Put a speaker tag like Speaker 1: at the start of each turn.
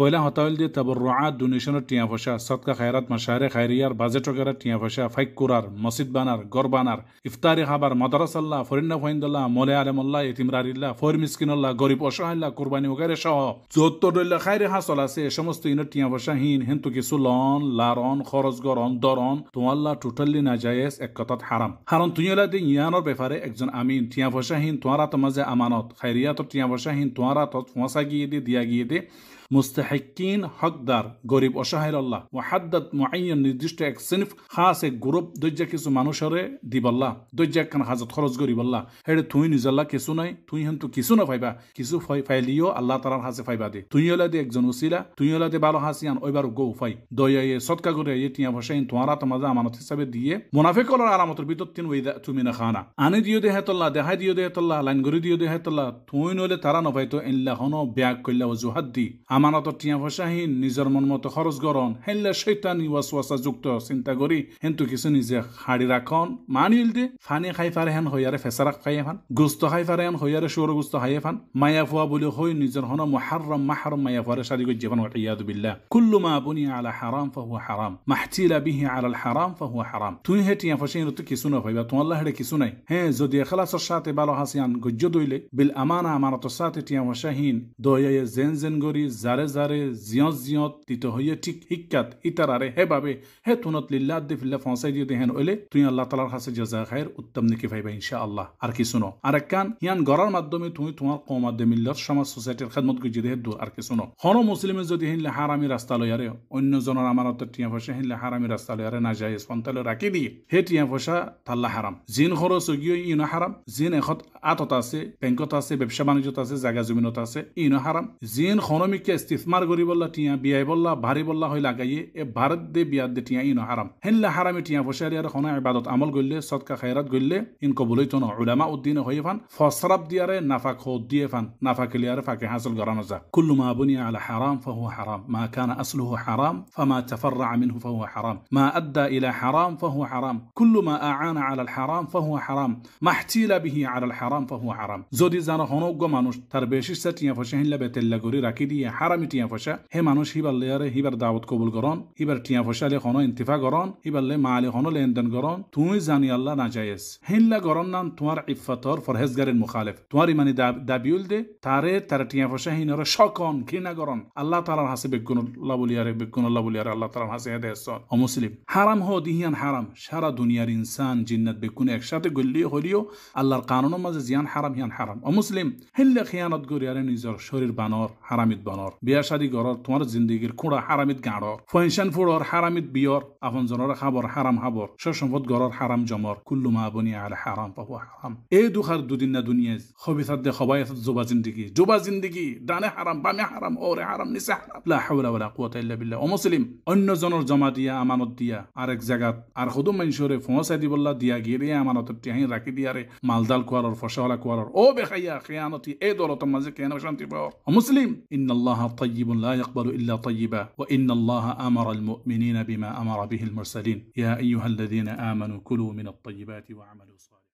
Speaker 1: ফয়লা হতাইল দিয়ে তাবরুআত ডোনেশনের টিয়া পয়সা সদকা খায়রাত মাশারে খায়রিয়ার বাজেট ওগেরা টিয়া পয়সা ফাইক কুরার মসজিদ বানার গর বানার ইফতারি খাবার মাদ্রাসাল্লাহ ফরিন্না ফাইন্দুল্লাহ মোলে আলমুল্লাহ ইতিমরারিল্লাহ ফর মিসকিনুল্লাহ গরিব অসহায়ল্লাহ কুরবানি ওগেরে সহ যতদুল্লাহ খায়রে হাসল আছে এ সমস্ত ইনের টিয়া পয়সা হিন হেন্তু কিছু লন লারন খরচ গরন দরন তোমাল্লা টোটালি নাজায়েজ এক কথাত হারাম হারণ তুইলা দি ইয়ানোর ব্যাপারে একজন আমিন টিয়া পয়সা হিন তোমারা তোমাজে আমানত খায়রিয়াত টিয়া পয়সা হিন তোমারা তো ফসা গিয়ে দে দিয়া গিয়ে দে মুস্তাহিকিন হকদার গরিব অসহায় আল্লাহ ওয়াহাদ্দাত মুআয়্যান নির্দিষ্ট এক সিনফ খাস এক গ্রুপ দজ্জা কিছু মানুষরে দিবল্লাহ দজ্জা একখান হাজত খরচ করিবল্লাহ হেড়ে তুই নিজল্লাহ কিছু নাই তুই হেন্তু কিছু না পাইবা কিছু ফাইলিও আল্লাহ তাআলার হাসে পাইবা দে তুই হলা দে একজন উসিলা তুই হলা দে ভালো হাসিয়ান ওইবার গো ফাই দয়ায়ে সদকা করে এই টিয়া বসাইন তোমারা তোমাজা আমানত হিসাবে দিয়ে মুনাফিকর আলামতের ভিতর তিন ওইদা তুমি না খানা আনি দিও দে হেতল্লাহ দেখাই দিও দে হেতল্লাহ লাইন গরি দিও দে হেতল্লাহ তুই নলে তারা নপাইতো ইল্লা হনো ব্যাগ কইলা ওজুহাত দি আমানত টিয়া পয়সাহীন নিজের মন মতো খরচ গরন হেল্লা শৈতানি ওয়াসওয়াসা যুক্ত চিন্তা করি হেন্তু কিছু নিজে হাড়ি রাখন মানিল দে ফানি খাই পারে হেন হইয়ারে ফেসারাক খাই ফান গুস্ত খাই পারে হেন হইয়ারে শুর গুস্ত খাই ফান মায়া ফুয়া বলে হই নিজের হন মুহাররম মাহরম মায়া ফুয়ারে শাদি গই জীবন ওয়াইয়াদু বিল্লাহ কুল্লু মা বুনি আলা হারাম ফাহুয়া হারাম মাহতিলা বিহি আলা আল হারাম ফাহুয়া হারাম তুই হে টিয়া পয়সাহীন তো কিছু না ভাইবা তোমার আল্লাহ হেড়ে কিছু নাই হ্যাঁ যদি ইখলাসের সাথে ভালো হাসিয়ান গজ্জ দইলে বিল আমানা আমানতের সাথে টিয়া পয়সাহীন দয়ায়ে জেন জেন গরি জারে জারে জিয়ত জিয়ত তিত হইয়ে ঠিক হিক্কাত ইতারারে হে বাবে হে তুনত লিল্লাহ দে ফিল্লাহ ফসাই দিয়ে দেহেন ওলে তুই আল্লাহ তাআলার কাছে জাযা খায়ের উত্তম নেকি পাইবা ইনশাআল্লাহ আর কি শুনো আর কান ইয়ান গরার মাধ্যমে তুমি তোমার কওমাত দে মিল্লাত সমাজ সোসাইটির খেদমত গজি দেহে দূর আর কি শুনো হন মুসলিমে যদি হিনলে হারামি রাস্তা লয়ারে অন্য জনের আমানত টিয়া পয়সা হিনলে হারামি রাস্তা লয়ারে না যায় সন্তালে রাখি দিয়ে হে টিয়া পয়সা তাল্লা হারাম জিন খরচ গিয়ে ইনো হারাম জিন এখত আতত আছে ব্যাংকত আছে ব্যবসা বাণিজ্যত আছে জায়গা জমিনত আছে ইনো হারাম জিন খনমিকে ইস্তিফমার করি বললা টিয়া বিয়াই বললা ভারী বললা হই লাগাইয়ে এ ভারত দে বিয়াত দে টিয়া ইনো হারাম হেনলা হারামে টিয়া পয়সার আর খনা ইবাদত আমল গইলে সদকা খায়রাত গইলে ইন কবুলই তো না উলামা উদ্দিন হই ফান ফসরাব দিয়ারে নাফাক হদ দিয়ে ফান নাফাক লিয়ারে ফাকে হাসিল গরানো যা কুল্লু মা বুনি আলা হারাম ফাহুয়া হারাম মা কানা আসলুহু হারাম ফামা তাফররা মিনহু ফাহুয়া হারাম মা আদ্দা ইলা হারাম ফাহুয়া হারাম কুল্লু মা আআনা আলা আল হারাম ফাহুয়া হারাম মাহতিলা বিহি আলা আল হারাম ফাহুয়া হারাম যদি জানো হনজ্ঞ মানুষ তার বেশিসা টিয়া পয়সা হিনলা বেতেল্লা গরি রাখি দিয়ে হারামি টিয়া পয়সা হে মানুষ হিবার লেয়ারে হিবার দাওয়াত কবুল করন হিবার টিয়া পয়সালে হন ইন্তিফা করন হিবারলে মালে হন লেনদেন করন তুমি জানি আল্লাহ না জায়েজ হিনলা করন নাম তোমার ইফাতর ফরহেজগারের মুখালেফ তোমার ইমানি দাবিউল দে তার টিয়া পয়সা হিনর সকন ঘৃণা করন আল্লাহ তাআলার হাসে বেগুনুল্লাহ বলিয়ারে আল্লাহ তাআলার হাসে হেদায়েত ও মুসলিম হারাম হো দিহিয়ান হারাম সারা দুনিয়ার ইনসান জিন্নাত বেগুন একসাথে গল্লি হলিও আল্লাহর কানুনের মাঝে জিয়ান হারাম হিয়ান হারাম ও মুসলিম হিনলা খিয়ানত গরিয়ারে নিজর শরীর বানর হারামিত বানর বিয়া শাদী গরর তোমার জিন্দিগির খুঁড়া হারামিত গাঁড়র ফেনশন ফুড়র হারামিত বিয়র আপন জনের খাবর হারাম হাবর সব সম্পদ গরর হারাম জমর কুল্লু মা বুনি আলা হারাম ফাহুয়া হারাম এই দুখার দুদিন না দুনিয়া খবিসাত দে খবায়াত জোবা জিন্দিগি ডানে হারাম বামে হারাম ওরে হারাম নিচে হারাম লা হাওলা ওয়ালা কুওয়াতা ইল্লা বিল্লাহ ও মুসলিম অন্য জনের জমা দিয়া আমানত দিয়া আরেক জায়গাত আর খুদু মানুষরে ফোঁসাই দিবল্লা দিয়া গিয়ে আমানতের টিহাই রাখি দিয়ারে মালদাল কোয়ারর ফসহলা কোয়ারর ও বেখাইয়া খিয়ানতি এই দৌলতের মাঝে কেন শান্তি পাও ও মুসলিম ইন্নাল্লাহা তাইয়্যিবুন লা ইয়াকবালু ইল্লা তাইয়্যিবা ওয়া ইন্নাল্লাহা আমারা আল মুমিনিনা বিমা আমারা বিহিল মুরসালিন ইয়া আইয়ুহাল্লাযীনা আমানু কুলু মিনাত তাইয়্যিবাতি ওয়া আমালু